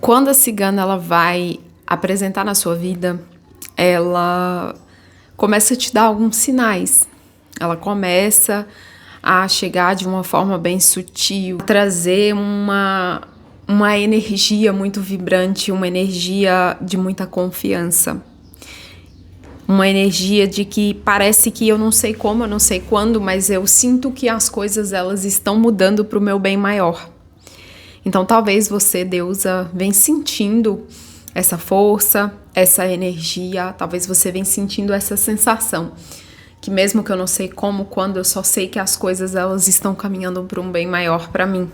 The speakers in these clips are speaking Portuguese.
Quando a cigana ela vai apresentar na sua vida, ela começa a te dar alguns sinais. Ela começa a chegar de uma forma bem sutil, trazer uma energia muito vibrante, uma energia de muita confiança. Uma energia de que parece que eu não sei como, eu não sei quando, mas eu sinto que as coisas elas estão mudando para o meu bem maior. Então talvez você, deusa, vem sentindo essa força, essa energia, talvez você vem sentindo essa sensação, que mesmo que eu não sei como, quando, eu só sei que as coisas elas estão caminhando para um bem maior para mim.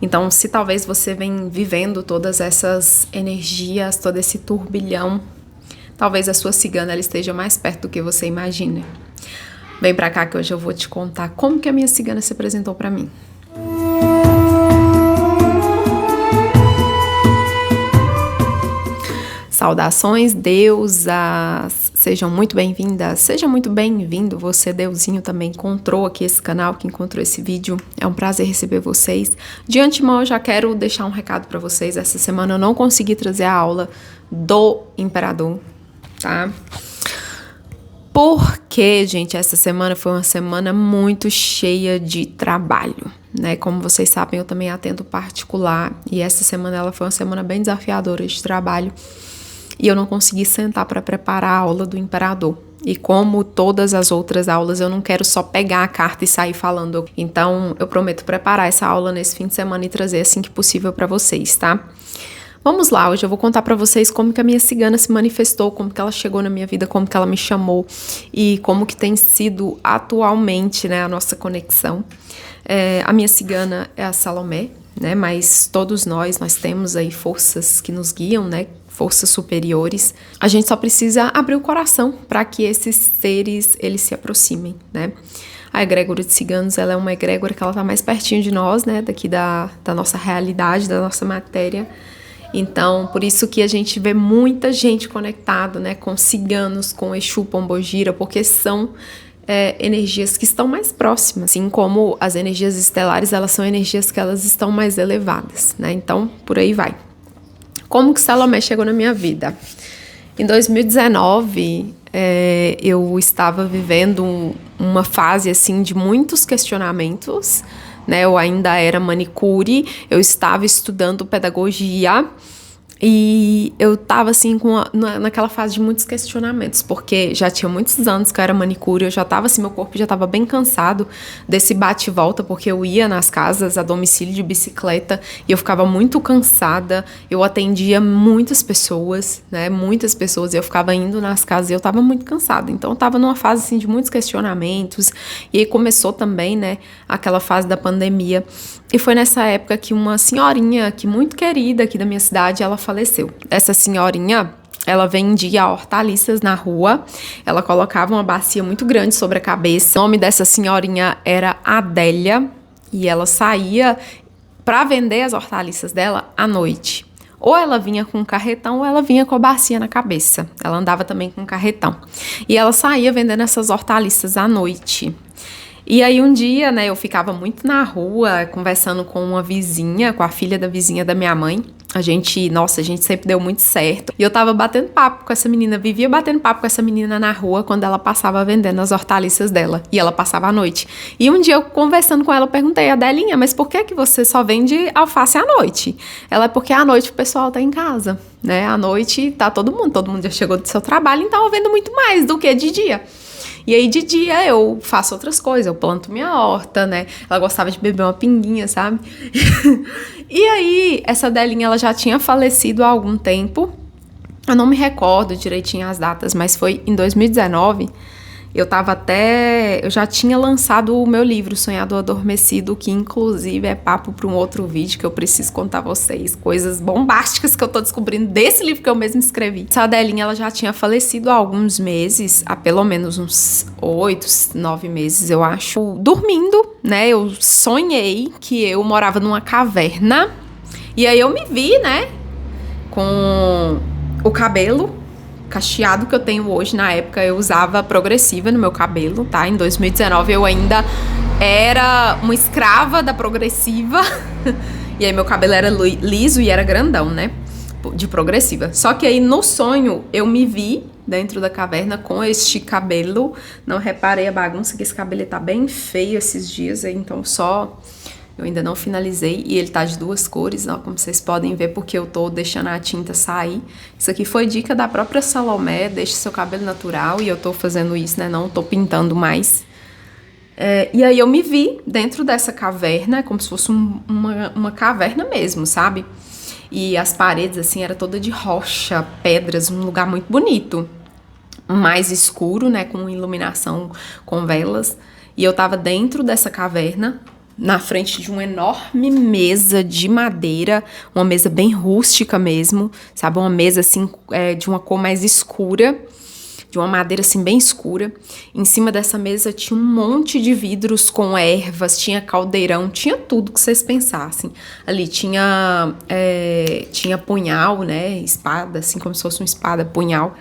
Então se talvez você vem vivendo todas essas energias, todo esse turbilhão, talvez a sua cigana ela esteja mais perto do que você imagina. Vem pra cá que hoje eu vou te contar como que a minha cigana se apresentou pra mim. Saudações, deusas! Sejam muito bem-vindas, seja muito bem-vindo. Você, deusinho, também encontrou aqui esse canal, que encontrou esse vídeo. É um prazer receber vocês. De antemão, eu já quero deixar um recado pra vocês. Essa semana eu não consegui trazer a aula do Imperador, tá? Porque, gente, essa semana foi uma semana muito cheia de trabalho, né? Como vocês sabem, eu também atendo particular e essa semana ela foi uma semana bem desafiadora de trabalho e eu não consegui sentar para preparar a aula do Imperador. E como todas as outras aulas, eu não quero só pegar a carta e sair falando. Então, eu prometo preparar essa aula nesse fim de semana e trazer assim que possível para vocês, tá? Vamos lá, hoje eu vou contar pra vocês como que a minha cigana se manifestou, como que ela chegou na minha vida, como que ela me chamou e como que tem sido atualmente, né, a nossa conexão. A minha cigana é a Salomé, né, mas todos nós temos aí forças que nos guiam, né, forças superiores. A gente só precisa abrir o coração para que esses seres, eles se aproximem, né. A egrégora de ciganos, ela é uma egrégora que ela tá mais pertinho de nós, né, daqui da nossa realidade, da nossa matéria. Então, por isso que a gente vê muita gente conectada, né, com ciganos, com Exu, Pombogira, porque são energias que estão mais próximas, assim como as energias estelares, elas são energias que elas estão mais elevadas, né, então por aí vai. Como que Salomé chegou na minha vida? Em 2019, eu estava vivendo uma fase, assim, de muitos questionamentos, né, eu ainda era manicure, eu estava estudando pedagogia e eu estava assim naquela fase de muitos questionamentos, porque já tinha muitos anos que eu era manicure, eu já estava assim, meu corpo já estava bem cansado desse bate e volta, porque eu ia nas casas a domicílio de bicicleta e eu ficava muito cansada, eu atendia muitas pessoas, né, muitas pessoas, e eu ficava indo nas casas e eu estava muito cansada, então eu estava numa fase assim de muitos questionamentos, e aí começou também, né, aquela fase da pandemia, e foi nessa época que uma senhorinha que muito querida aqui da minha cidade, ela faleceu. Essa senhorinha, ela vendia hortaliças na rua, ela colocava uma bacia muito grande sobre a cabeça. O nome dessa senhorinha era Adélia e ela saía para vender as hortaliças dela à noite. Ou ela vinha com um carretão ou ela vinha com a bacia na cabeça. Ela andava também com um carretão. E ela saía vendendo essas hortaliças à noite. E aí um dia, né, eu ficava muito na rua, conversando com uma vizinha, com a filha da vizinha da minha mãe. A gente sempre deu muito certo. E eu tava batendo papo com essa menina, vivia batendo papo com essa menina na rua quando ela passava vendendo as hortaliças dela. E ela passava à noite. E um dia eu conversando com ela, eu perguntei, Adelinha, mas por que você só vende alface à noite? Ela, porque à noite o pessoal tá em casa, né? À noite tá todo mundo já chegou do seu trabalho, então eu vendo muito mais do que de dia. E aí de dia eu faço outras coisas, eu planto minha horta, né? Ela gostava de beber uma pinguinha, sabe? E aí essa Delinha, ela já tinha falecido há algum tempo. Eu não me recordo direitinho as datas, mas foi em 2019. Eu já tinha lançado o meu livro Sonhador Adormecido, que inclusive é papo para um outro vídeo que eu preciso contar a vocês, coisas bombásticas que eu tô descobrindo desse livro que eu mesma escrevi. Essa Adelinha, ela já tinha falecido há alguns meses, há pelo menos uns 8, 9 meses, eu acho. Dormindo, né, eu sonhei que eu morava numa caverna, e aí eu me vi, né, com o cabelo cacheado que eu tenho hoje. Na época eu usava progressiva no meu cabelo, tá? Em 2019 eu ainda era uma escrava da progressiva E aí meu cabelo era liso e era grandão, né? De progressiva. Só que aí no sonho eu me vi dentro da caverna com este cabelo. Não reparei a bagunça, que esse cabelo tá bem feio esses dias, então eu ainda não finalizei e ele tá de duas cores, ó, como vocês podem ver, porque eu tô deixando a tinta sair. Isso aqui foi dica da própria Salomé, deixe seu cabelo natural, e eu tô fazendo isso, né, não tô pintando mais. E aí eu me vi dentro dessa caverna, como se fosse uma caverna mesmo, sabe? E as paredes, assim, era toda de rocha, pedras, um lugar muito bonito. Mais escuro, né, com iluminação com velas. E eu tava dentro dessa caverna, na frente de uma enorme mesa de madeira, uma mesa bem rústica mesmo, sabe? Uma mesa, assim, de uma cor mais escura, de uma madeira, assim, bem escura. Em cima dessa mesa tinha um monte de vidros com ervas, tinha caldeirão, tinha tudo que vocês pensassem. Ali tinha punhal, né? Espada, assim, como se fosse uma espada, punhal.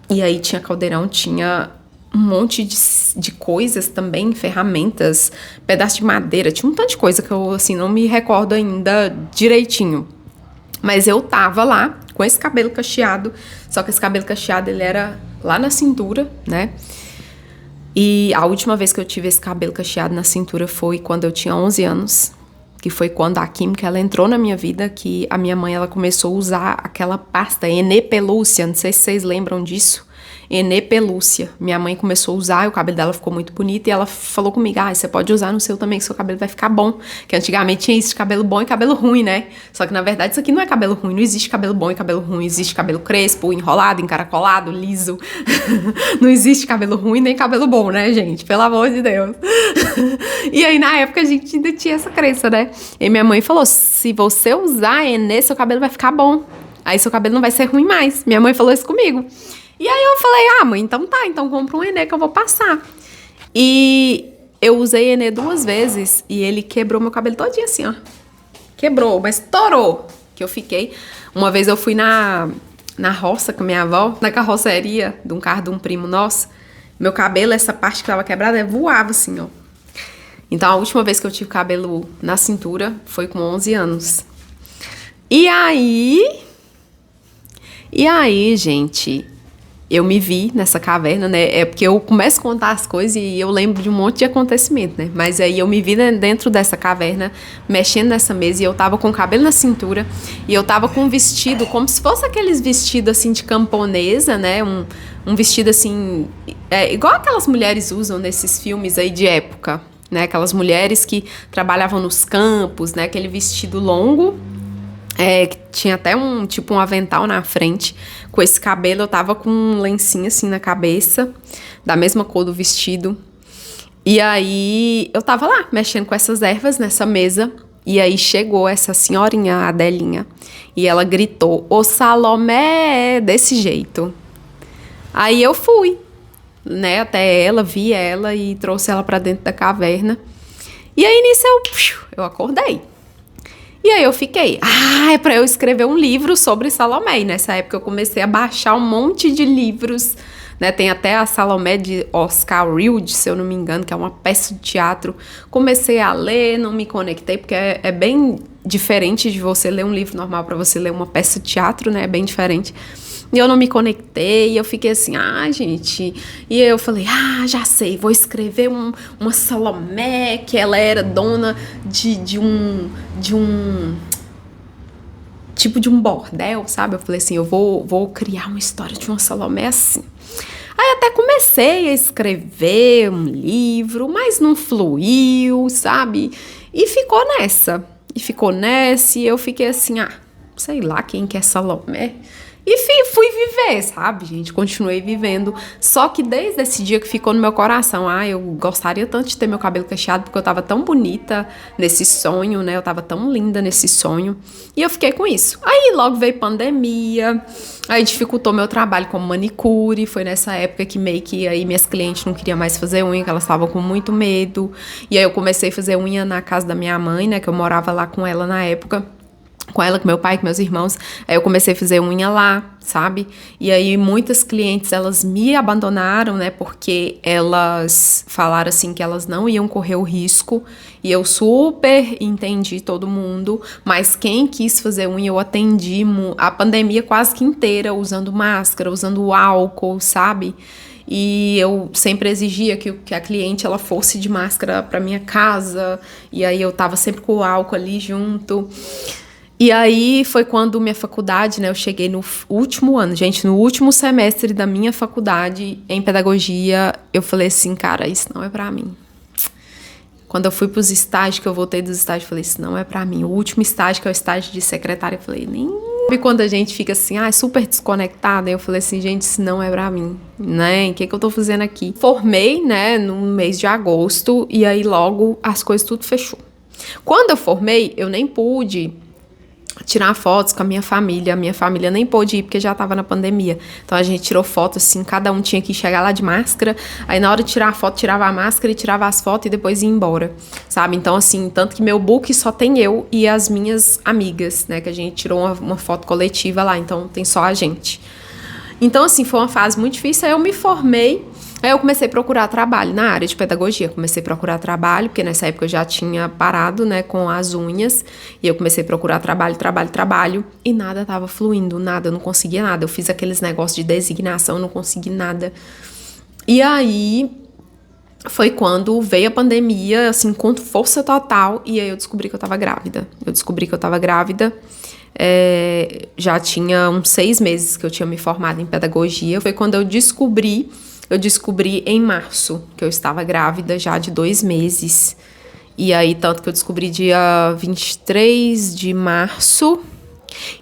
E aí tinha caldeirão, tinha um monte de coisas também, ferramentas, pedaço de madeira, tinha um tanto de coisa que eu, assim, não me recordo ainda direitinho. Mas eu tava lá com esse cabelo cacheado, só que esse cabelo cacheado, ele era lá na cintura, né? E a última vez que eu tive esse cabelo cacheado na cintura foi quando eu tinha 11 anos, que foi quando a química, ela entrou na minha vida, que a minha mãe, ela começou a usar aquela pasta Enê Pelúcia, não sei se vocês lembram disso, Enê Pelúcia. Minha mãe começou a usar e o cabelo dela ficou muito bonito, e ela falou comigo, você pode usar no seu também, que seu cabelo vai ficar bom, que antigamente tinha isso de cabelo bom e cabelo ruim, né? Só que na verdade isso aqui não é cabelo ruim, não existe cabelo bom e cabelo ruim, existe cabelo crespo, enrolado, encaracolado, liso. Não existe cabelo ruim nem cabelo bom, né, gente? Pelo amor de Deus. E aí na época a gente ainda tinha essa crença, né? E minha mãe falou, se você usar Enê, seu cabelo vai ficar bom, aí seu cabelo não vai ser ruim mais. Minha mãe falou isso comigo. E aí eu falei, mãe, então tá, então compra um Enê que eu vou passar. E eu usei Enê 2 vezes e ele quebrou meu cabelo todinho assim, ó. Quebrou, mas torou. Que eu fiquei. Uma vez eu fui na roça com minha avó, na carroceria de um carro de um primo nosso. Meu cabelo, essa parte que tava quebrada, voava assim, ó. Então a última vez que eu tive cabelo na cintura foi com 11 anos. E aí, gente, eu me vi nessa caverna, né? É porque eu começo a contar as coisas e eu lembro de um monte de acontecimento, né? Mas aí eu me vi dentro dessa caverna, mexendo nessa mesa, e eu tava com o cabelo na cintura, e eu tava com um vestido, como se fosse aqueles vestidos, assim, de camponesa, né? Um vestido, assim, igual aquelas mulheres usam nesses filmes aí de época, né? Aquelas mulheres que trabalhavam nos campos, né? Aquele vestido longo, que tinha até um avental na frente. Com esse cabelo, eu tava com um lencinho assim na cabeça, da mesma cor do vestido. E aí eu tava lá, mexendo com essas ervas nessa mesa. E aí chegou essa senhorinha, a Adelinha, e ela gritou, ô Salomé, desse jeito. Aí eu fui, né, até ela, vi ela e trouxe ela pra dentro da caverna. E aí nisso eu acordei. E aí eu fiquei, é pra eu escrever um livro sobre Salomé. E nessa época eu comecei a baixar um monte de livros, né? Tem até a Salomé de Oscar Wilde, se eu não me engano, que é uma peça de teatro. Comecei a ler, não me conectei, porque é bem diferente de você ler um livro normal para você ler uma peça de teatro, né? É bem diferente. E eu não me conectei, e eu fiquei assim, gente... E eu falei, já sei, vou escrever uma Salomé, que ela era dona de um tipo de um bordel, sabe? Eu falei assim, eu vou criar uma história de uma Salomé assim. Aí até comecei a escrever um livro, mas não fluiu, sabe? E ficou nessa, e eu fiquei assim, sei lá quem que é Salomé. E fui viver, sabe, gente? Continuei vivendo. Só que desde esse dia que ficou no meu coração, eu gostaria tanto de ter meu cabelo cacheado, porque eu tava tão bonita nesse sonho, né? Eu tava tão linda nesse sonho. E eu fiquei com isso. Aí logo veio pandemia, aí dificultou meu trabalho como manicure. Foi nessa época que meio que aí minhas clientes não queriam mais fazer unha, que elas estavam com muito medo. E aí eu comecei a fazer unha na casa da minha mãe, né? Que eu morava lá com ela na época. com ela, com meu pai, com meus irmãos. Aí eu comecei a fazer unha lá, sabe? E aí muitas clientes, elas me abandonaram, né? Porque elas falaram assim que elas não iam correr o risco. E eu super entendi todo mundo. Mas quem quis fazer unha, eu atendi a pandemia quase que inteira, usando máscara, usando álcool, sabe? E eu sempre exigia que a cliente ela fosse de máscara para minha casa. E aí eu tava sempre com o álcool ali junto. E aí foi quando minha faculdade, né, eu cheguei no último ano, gente, no último semestre da minha faculdade em pedagogia, eu falei assim, cara, isso não é pra mim. Quando eu fui pros estágios, que eu voltei dos estágios, eu falei, isso não é pra mim. O último estágio, que é o estágio de secretária, eu falei, nem... E quando a gente fica assim, super desconectada, eu falei assim, gente, isso não é pra mim, né? O que eu tô fazendo aqui? Formei, né, no mês de agosto, e aí logo as coisas tudo fechou. Quando eu formei, eu nem pude tirar fotos com a minha família nem pôde ir porque já tava na pandemia, então a gente tirou foto assim, cada um tinha que chegar lá de máscara, aí na hora de tirar a foto, tirava a máscara e tirava as fotos e depois ia embora, sabe, então assim, tanto que meu book só tem eu e as minhas amigas, né, que a gente tirou uma foto coletiva lá, então tem só a gente. Então assim, foi uma fase muito difícil, aí eu me formei. Aí eu comecei a procurar trabalho na área de pedagogia. Comecei a procurar trabalho, porque nessa época eu já tinha parado, né, com as unhas. E eu comecei a procurar trabalho. E nada tava fluindo, nada, eu não conseguia nada. Eu fiz aqueles negócios de designação, não consegui nada. E aí foi quando veio a pandemia, assim, com força total. E aí eu descobri que eu tava grávida. Já tinha uns 6 meses que eu tinha me formado em pedagogia. Foi quando eu descobri em março que eu estava grávida já de 2 meses. E aí, tanto que eu descobri dia 23 de março.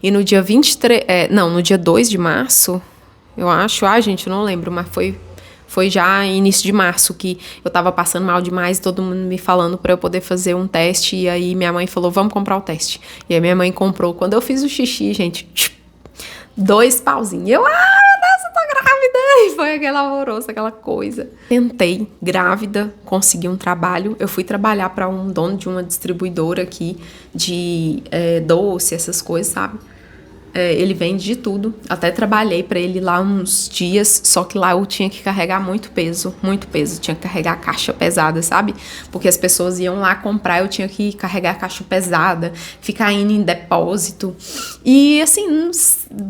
E no dia 23... no dia 2 de março, eu acho. Gente, eu não lembro, mas foi já início de março que eu tava passando mal demais, todo mundo me falando pra eu poder fazer um teste. E aí minha mãe falou, vamos comprar o teste. E aí minha mãe comprou. Quando eu fiz o xixi, gente, 2 pauzinhos. Eu, grávida, e foi aquele alvoroço, aquela coisa. Tentei, grávida, consegui um trabalho. Eu fui trabalhar para um dono de uma distribuidora aqui de doce, essas coisas, sabe? Ele vende de tudo. Até trabalhei para ele lá uns dias, só que lá eu tinha que carregar muito peso. Tinha que carregar caixa pesada, sabe? Porque as pessoas iam lá comprar, eu tinha que carregar caixa pesada, ficar indo em depósito. E assim,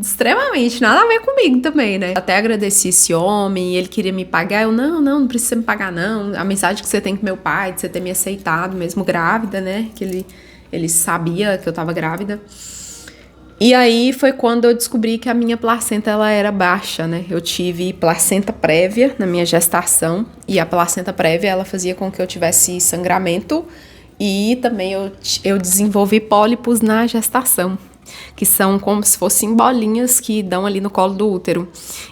extremamente nada a ver comigo também, né? Até agradeci esse homem, ele queria me pagar. Eu, não precisa me pagar, não. A mensagem que você tem com meu pai, de você ter me aceitado, mesmo grávida, né? Que ele sabia que eu tava grávida. E aí foi quando eu descobri que a minha placenta ela era baixa, né? Eu tive placenta prévia na minha gestação e a placenta prévia ela fazia com que eu tivesse sangramento e também eu desenvolvi pólipos na gestação, que são como se fossem bolinhas que dão ali no colo do útero.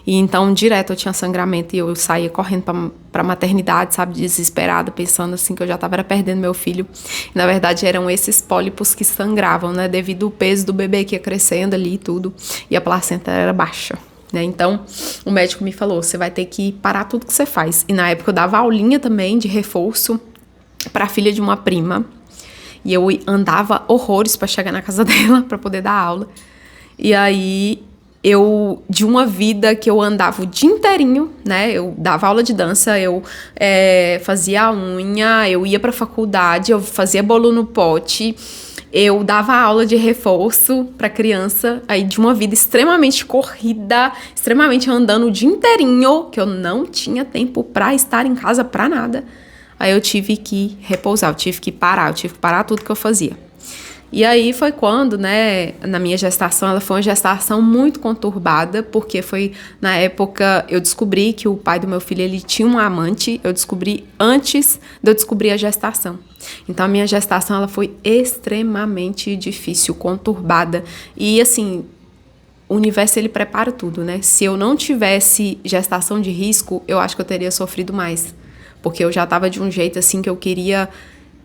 E então, direto eu tinha sangramento e eu saía correndo pra maternidade, sabe, desesperada, pensando assim que eu já tava perdendo meu filho. E, na verdade, eram esses pólipos que sangravam, né, devido ao peso do bebê que ia crescendo ali e tudo. E a placenta era baixa, né? Então, o médico me falou, você vai ter que parar tudo que você faz. E na época eu dava aulinha também de reforço pra filha de uma prima. E eu andava horrores pra chegar na casa dela, pra poder dar aula. E aí, de uma vida que eu andava o dia inteirinho, né? Eu dava aula de dança, eu fazia a unha, eu ia pra faculdade, eu fazia bolo no pote, eu dava aula de reforço pra criança. Aí, de uma vida extremamente corrida, extremamente andando o dia inteirinho, que eu não tinha tempo pra estar em casa pra nada. Aí eu tive que repousar, eu tive que parar tudo que eu fazia. E aí foi quando, né, na minha gestação, ela foi uma gestação muito conturbada, porque foi, na época, eu descobri que o pai do meu filho, ele tinha um amante, eu descobri antes de eu descobrir a gestação. Então, a minha gestação, ela foi extremamente difícil, conturbada. E, assim, o universo, ele prepara tudo, né? Se eu não tivesse gestação de risco, eu acho que eu teria sofrido mais. Porque eu já tava de um jeito assim que eu queria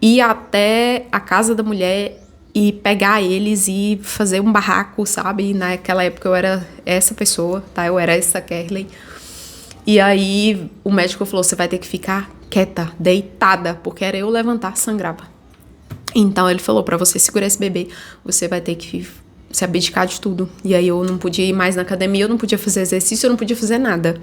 ir até a casa da mulher e pegar eles e fazer um barraco, sabe? E naquela época eu era essa pessoa, tá? Eu era essa Kerley. E aí o médico falou, você vai ter que ficar quieta, deitada, porque era eu levantar, sangrava. Então ele falou, pra você segurar esse bebê, você vai ter que se abdicar de tudo. E aí eu não podia ir mais na academia, eu não podia fazer exercício, eu não podia fazer nada,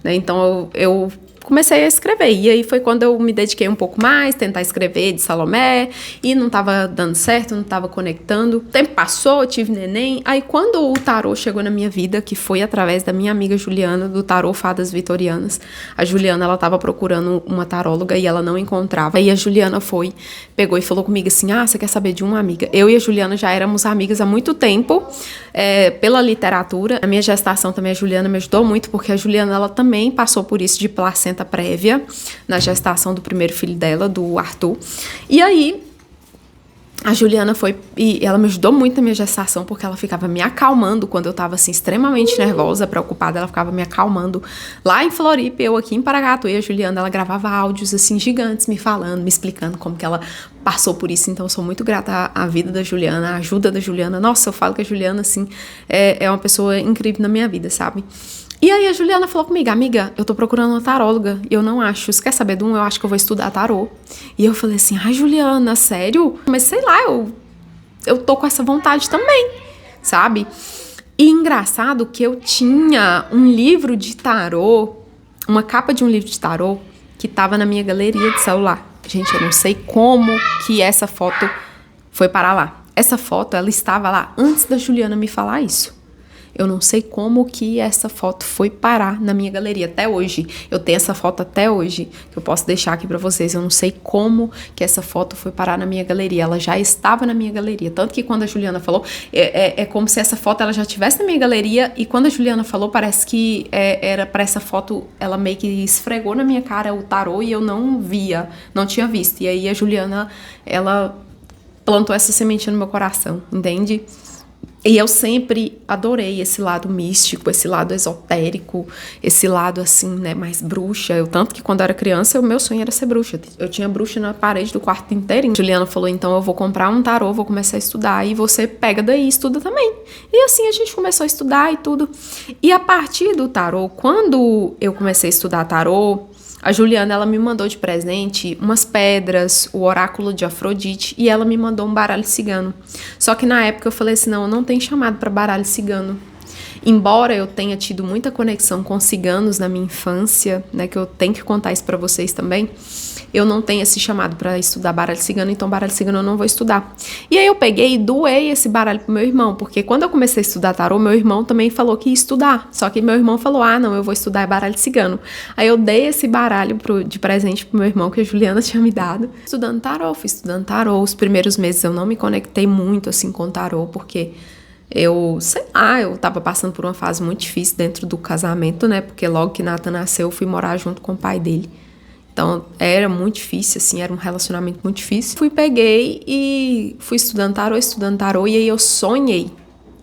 né? Então eu comecei a escrever. E aí foi quando eu me dediquei um pouco mais, tentar escrever de Salomé, e não tava dando certo, não tava conectando. O tempo passou, eu tive neném. Aí quando o tarô chegou na minha vida, que foi através da minha amiga Juliana, do Tarô Fadas Vitorianas. A Juliana, ela tava procurando uma taróloga e ela não encontrava. Aí a Juliana pegou e falou comigo assim, você quer saber de uma amiga? Eu e a Juliana já éramos amigas há muito tempo, pela literatura. A minha gestação também, a Juliana me ajudou muito, porque a Juliana, ela também passou por isso de placenta prévia na gestação do primeiro filho dela, do Arthur. E aí a Juliana e ela me ajudou muito na minha gestação, porque ela ficava me acalmando quando eu tava assim extremamente nervosa, preocupada, ela ficava me acalmando lá em Floripa, eu aqui em Paracatu. E a Juliana, ela gravava áudios assim gigantes me falando, me explicando como que ela passou por isso. Então eu sou muito grata à vida da Juliana, à ajuda da Juliana. Nossa, eu falo que a Juliana assim é uma pessoa incrível na minha vida, sabe? E aí a Juliana falou comigo, amiga, eu tô procurando uma taróloga e eu não acho. Você quer saber de um? Eu acho que eu vou estudar tarô. E eu falei assim, Juliana, sério? Mas sei lá, eu tô com essa vontade também, sabe? E engraçado que eu tinha um livro de tarô, uma capa de um livro de tarô que tava na minha galeria de celular. Gente, eu não sei como que essa foto foi parar lá. Essa foto, ela estava lá antes da Juliana me falar isso. Eu não sei como que essa foto foi parar na minha galeria até hoje. Eu tenho essa foto até hoje, que eu posso deixar aqui pra vocês. Eu não sei como que essa foto foi parar na minha galeria. Ela já estava na minha galeria. Tanto que quando a Juliana falou, é como se essa foto ela já estivesse na minha galeria. E quando a Juliana falou, parece que era pra essa foto, ela meio que esfregou na minha cara o tarô e eu não via, não tinha visto. E aí a Juliana, ela plantou essa sementinha no meu coração, entende? E eu sempre adorei esse lado místico, esse lado esotérico, esse lado assim, né, mais bruxa. Tanto que quando eu era criança, o meu sonho era ser bruxa. Eu tinha bruxa na parede do quarto inteirinho. Juliana falou, então eu vou comprar um tarô, vou começar a estudar. E você pega daí e estuda também. E assim a gente começou a estudar e tudo. E a partir do tarô, quando eu comecei a estudar tarô, a Juliana, ela me mandou de presente umas pedras, o oráculo de Afrodite, e ela me mandou um baralho cigano. Só que na época eu falei assim, não, eu não tenho chamado para baralho cigano. Embora eu tenha tido muita conexão com ciganos na minha infância, né, que eu tenho que contar isso para vocês também, eu não tenho esse chamado para estudar baralho cigano, então baralho cigano eu não vou estudar. E aí eu peguei e doei esse baralho pro meu irmão, porque quando eu comecei a estudar tarô, meu irmão também falou que ia estudar. Só que meu irmão falou, não, eu vou estudar baralho cigano. Aí eu dei esse baralho de presente pro meu irmão, que a Juliana tinha me dado. Fui estudando tarô. Os primeiros meses eu não me conectei muito assim com tarô, porque eu tava passando por uma fase muito difícil dentro do casamento, né? Porque logo que Nathan nasceu, eu fui morar junto com o pai dele. Então, era muito difícil, assim, era um relacionamento muito difícil. Peguei e fui estudando tarô, e aí eu sonhei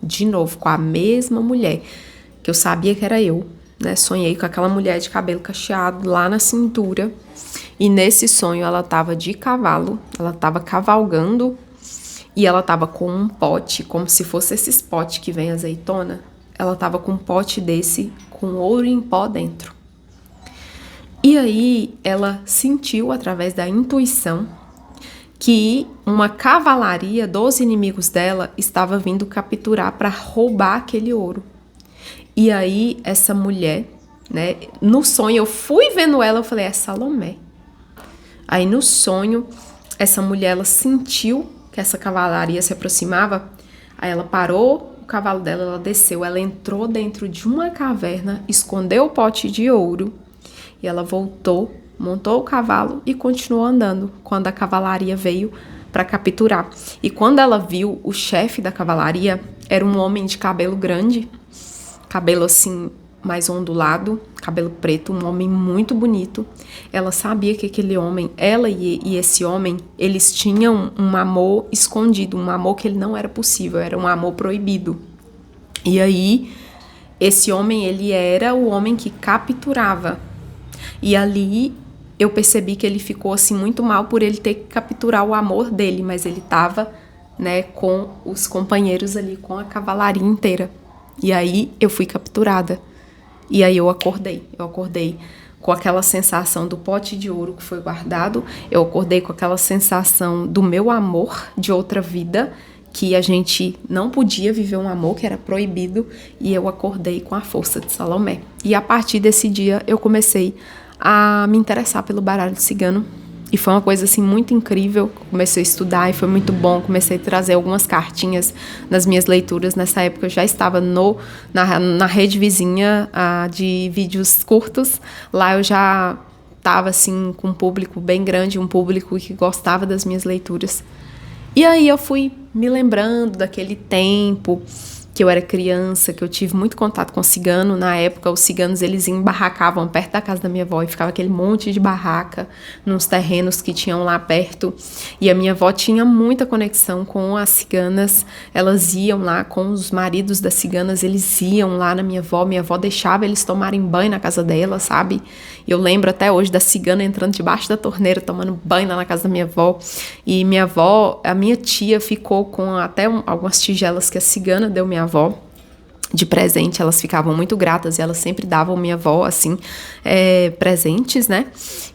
de novo com a mesma mulher, que eu sabia que era eu, né? Sonhei com aquela mulher de cabelo cacheado lá na cintura, e nesse sonho ela tava de cavalo, ela tava cavalgando, e ela tava com um pote, como se fosse esses potes que vem azeitona. Ela tava com um pote desse, com ouro em pó dentro. E aí ela sentiu, através da intuição, que uma cavalaria dos inimigos dela estava vindo capturar para roubar aquele ouro. E aí essa mulher, né, no sonho eu fui vendo ela, eu falei, é Salomé. Aí no sonho, essa mulher, ela sentiu que essa cavalaria se aproximava, aí ela parou o cavalo dela, ela desceu, ela entrou dentro de uma caverna, escondeu o pote de ouro, e ela voltou, montou o cavalo e continuou andando quando a cavalaria veio para capturar. E quando ela viu o chefe da cavalaria, era um homem de cabelo grande, cabelo assim mais ondulado, cabelo preto, um homem muito bonito. Ela sabia que aquele homem, ela e esse homem, eles tinham um amor escondido, um amor que ele não era possível, era um amor proibido. E aí, esse homem, ele era o homem que capturava. E ali eu percebi que ele ficou assim muito mal por ele ter que capturar o amor dele, mas ele tava, né, com os companheiros ali, com a cavalaria inteira. E aí eu fui capturada. E aí eu acordei com aquela sensação do pote de ouro que foi guardado, eu acordei com aquela sensação do meu amor de outra vida, que a gente não podia viver um amor, que era proibido, e eu acordei com a força de Salomé. E a partir desse dia eu comecei a me interessar pelo baralho cigano, e foi uma coisa assim muito incrível. Comecei a estudar e foi muito bom. Comecei a trazer algumas cartinhas nas minhas leituras. Nessa época eu já estava na rede vizinha de vídeos curtos. Lá eu já estava assim com um público bem grande, um público que gostava das minhas leituras. E aí eu fui me lembrando daquele tempo que eu era criança, que eu tive muito contato com cigano. Na época, os ciganos, eles embarracavam perto da casa da minha avó e ficava aquele monte de barraca nos terrenos que tinham lá perto. E a minha avó tinha muita conexão com as ciganas. Elas iam lá com os maridos das ciganas, eles iam lá na minha avó deixava eles tomarem banho na casa dela, sabe? E eu lembro até hoje da cigana entrando debaixo da torneira, tomando banho lá na casa da minha avó. E minha avó, a minha tia ficou com até algumas tigelas que a cigana deu minha avó de presente. Elas ficavam muito gratas e elas sempre davam minha avó, assim, presentes, né?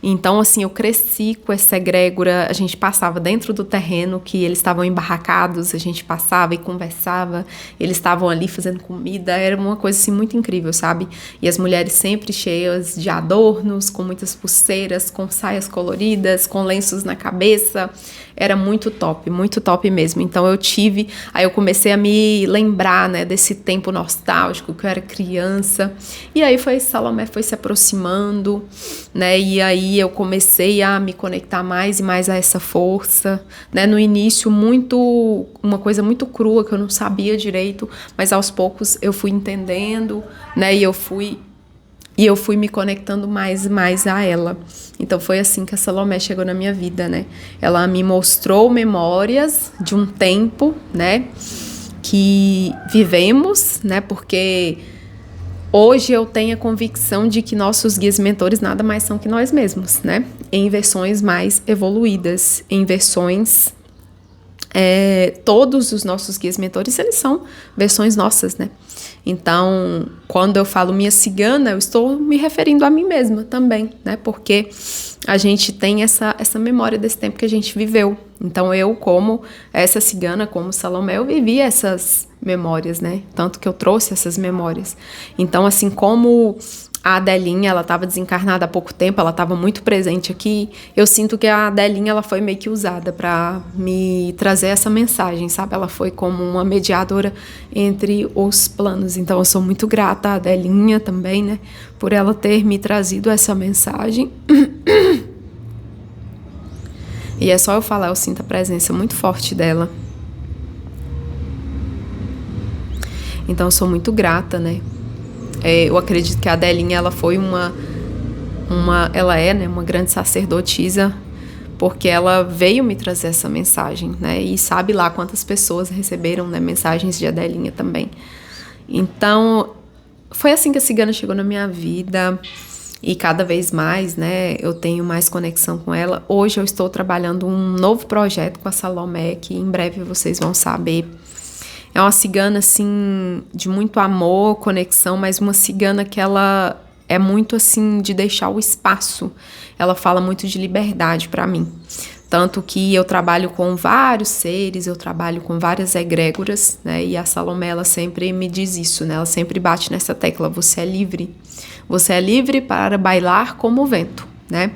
Então, assim, eu cresci com essa egrégora. A gente passava dentro do terreno que eles estavam embarracados, a gente passava e conversava, eles estavam ali fazendo comida, era uma coisa, assim, muito incrível, sabe? E as mulheres sempre cheias de adornos, com muitas pulseiras, com saias coloridas, com lenços na cabeça. Era muito top mesmo. Então aí eu comecei a me lembrar, né, desse tempo nostálgico, que eu era criança. E aí Salomé foi se aproximando, né, e aí eu comecei a me conectar mais e mais a essa força, né, no início uma coisa muito crua, que eu não sabia direito, mas aos poucos eu fui entendendo, né, e eu fui me conectando mais e mais a ela. Então foi assim que a Salomé chegou na minha vida, né? Ela me mostrou memórias de um tempo, né, que vivemos, né? Porque hoje eu tenho a convicção de que nossos guias mentores nada mais são que nós mesmos, né? Em versões mais evoluídas, em versões... todos os nossos guias mentores, eles são versões nossas, né? Então, quando eu falo minha cigana, eu estou me referindo a mim mesma também, né? Porque a gente tem essa memória desse tempo que a gente viveu. Então, eu, como essa cigana, como Salomé, eu vivi essas memórias, né? Tanto que eu trouxe essas memórias. Então, assim como a Adelinha, ela estava desencarnada há pouco tempo, ela estava muito presente aqui. Eu sinto que a Adelinha, ela foi meio que usada para me trazer essa mensagem, sabe? Ela foi como uma mediadora entre os planos. Então, eu sou muito grata à Adelinha também, né? Por ela ter me trazido essa mensagem. E é só eu falar, eu sinto a presença muito forte dela. Então, eu sou muito grata, né? Eu acredito que a Adelinha, ela foi ela é, né, uma grande sacerdotisa, porque ela veio me trazer essa mensagem, né, e sabe lá quantas pessoas receberam, né, mensagens de Adelinha também. Então, foi assim que a cigana chegou na minha vida, e cada vez mais, né, eu tenho mais conexão com ela. Hoje eu estou trabalhando um novo projeto com a Salomé, que em breve vocês vão saber. É uma cigana, assim, de muito amor, conexão, mas uma cigana que ela é muito, assim, de deixar o espaço. Ela fala muito de liberdade para mim. Tanto que eu trabalho com vários seres, eu trabalho com várias egrégoras, né? E a Salomé, ela sempre me diz isso, né? Ela sempre bate nessa tecla: você é livre. Você é livre para bailar como o vento, né?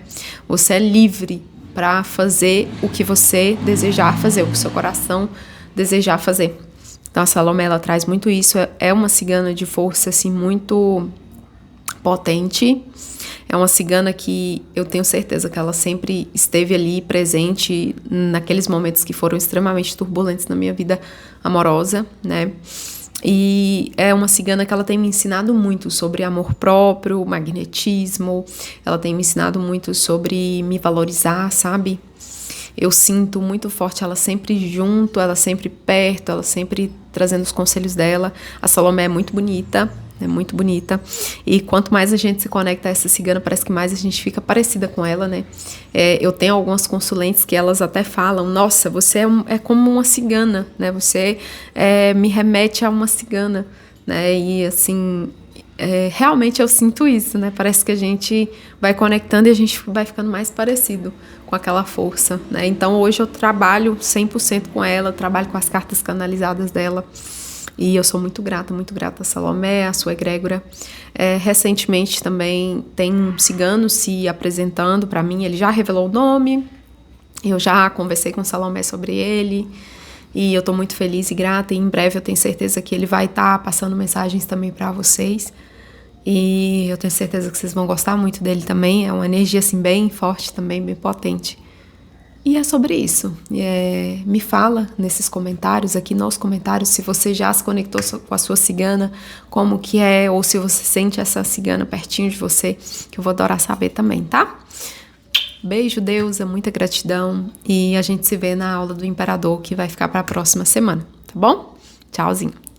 Você é livre para fazer o que você desejar fazer, o que o seu coração desejar fazer. Então, a Salomé, ela traz muito isso. É uma cigana de força, assim, muito potente. É uma cigana que eu tenho certeza que ela sempre esteve ali presente naqueles momentos que foram extremamente turbulentos na minha vida amorosa, né? E é uma cigana que ela tem me ensinado muito sobre amor próprio, magnetismo. Ela tem me ensinado muito sobre me valorizar, sabe? Eu sinto muito forte ela sempre junto, ela sempre perto, ela sempre trazendo os conselhos dela. A Salomé é muito bonita, e quanto mais a gente se conecta a essa cigana, parece que mais a gente fica parecida com ela, né? Eu tenho algumas consulentes que elas até falam: nossa, você é como uma cigana, né? Você me remete a uma cigana, né? E assim, realmente eu sinto isso, né? Parece que a gente vai conectando e a gente vai ficando mais parecido com aquela força, né? Então hoje eu trabalho 100% com ela, trabalho com as cartas canalizadas dela. E eu sou muito grata a Salomé, a sua egrégora. Recentemente também tem um cigano se apresentando para mim, ele já revelou o nome, eu já conversei com Salomé sobre ele. E eu estou muito feliz e grata, e em breve eu tenho certeza que ele vai estar passando mensagens também para vocês. E eu tenho certeza que vocês vão gostar muito dele também. É uma energia assim bem forte também, bem potente. E é sobre isso. Me fala nesses comentários, aqui nos comentários, se você já se conectou com a sua cigana, como que é, ou se você sente essa cigana pertinho de você, que eu vou adorar saber também, tá? Beijo, deusa, muita gratidão. E a gente se vê na aula do Imperador, que vai ficar para a próxima semana, tá bom? Tchauzinho.